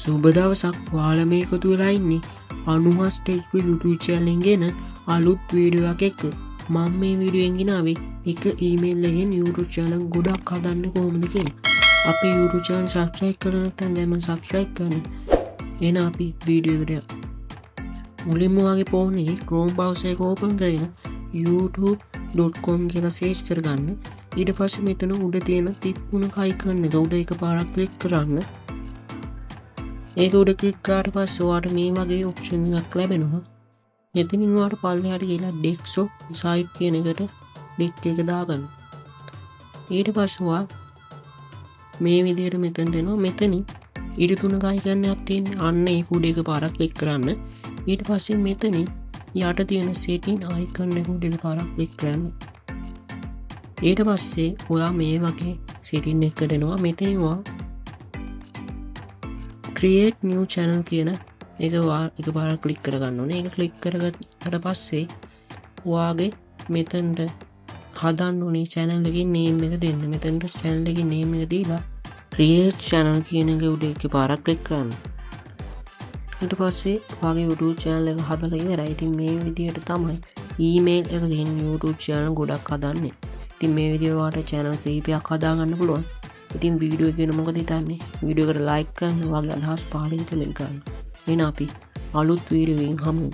සුබ දවසක්. ඔයාලා මේ එකතු වෙලා ඉන්නේ අනුහස් ටෙක් YouTube channel එකෙන් ගෙන අලුත් වීඩියෝ එකක් එක්ක. මම මේ වීඩියෝ එකෙන් ගෙනාවේ එක ඊමේල් එකෙන් YouTube channel ගොඩක් හදන්නේ කොහොමද කියලා. අපේ YouTube channel subscribe කරලා නැත්නම් දැන් subscribe කරන්න. එහෙනම් අපි වීඩියෝ එකට යමු. මුලින්ම ඔයාගේ phone එකේ Chrome browser එක open කරගෙන youtube.com කියලා search කරගන්න. ඊට පස්සේ මෙතන උඩ තියෙන තිප්පුණක icon එක උඩ එකපාරක් click කරන්න. ඒක උඩ ක්ලික් කරාට පස්සේ ඔයාට මේ වගේ ඔප්ෂන් එකක් ලැබෙනවා. එතනින් ඔයාට පල්ලෙහාට ගිහලා desktop site කියන එකට ලින්ක් එක දාගන්න. ඊට පස්සේ ඔයා මේ විදිහට මෙතන දෙනවා. මෙතනින් ඊට තුනක icon එකක් තියෙන්නේ. අන්න ඒක උඩ එකපාරක් ක්ලික් කරන්න. ඊට පස්සේ මෙතනින් යට තියෙන setting icon එක උඩ එකපාරක් ක්ලික් කරන්න. ඊට පස්සේ ඔයා මේ වගේ setting එකකට එනවා. මෙතනින් ඔයා create new channel කියන එක එකපාරක් ක්ලික් කරගන්න ඕනේ. ඒක ක්ලික් කරගත්තට පස්සේ ඔයාගේ මෙතනට හදන්න ඕනේ channel එකේ name එක දෙන්න. මෙතනට channel එකේ name එක දීලා create channel කියන එක උඩ එකපාරක් ක්ලික් කරන්න. ඊට පස්සේ ඔයාගේ YouTube channel එක හදලා ඉවරයි. ඉතින් මේ විදිහට තමයි email එකකින් YouTube channel ගොඩක් හදන්නේ. ඉතින් මේ විදිහට ඔයාලට channel කීපයක් හදාගන්න පුළුවන්. ඉතින් වීඩියෝ එක ගැන මොකද හිතන්නේ? වීඩියෝ එකට ලයික් කරන්න, ඔයාගේ අදහස් පහලින් කමෙන්ට් කරන්න. එහෙනම් අපි අලුත් වීඩියෝ එකකින් හමු.